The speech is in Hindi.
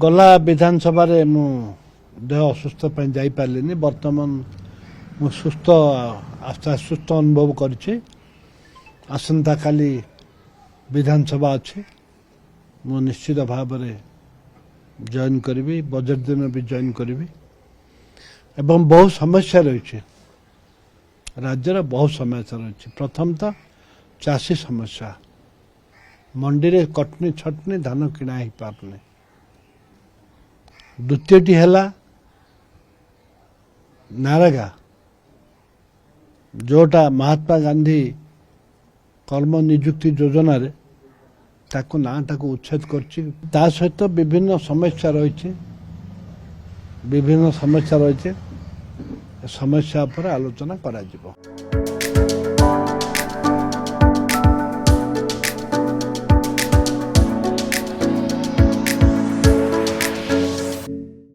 गला विधानसभा रे मु देह असुस्थ जाई पारलिनी वर्तमान मु सुस्थ आस्था सुस्थ अनुभव करछि। आसंता काली विधानसभा अच्छी मु निश्चित भाव में जॉइन करी बजेट दिन भी जॉइन करी एवं बहुत समस्या रही राज्यर बहुत समस्या रही। प्रथम तो चाषी समस्या मंडी रे कटनी छटनी धान किणा ही पारनी। द्वितीयटी है नारेगा जोटा महात्मा गांधी कर्म निजुक्ति योजना रे ताको नाटा को उच्छेद करछि। ता सहित विभिन्न समस्या रही समस्या पर आलोचना करा जिवो।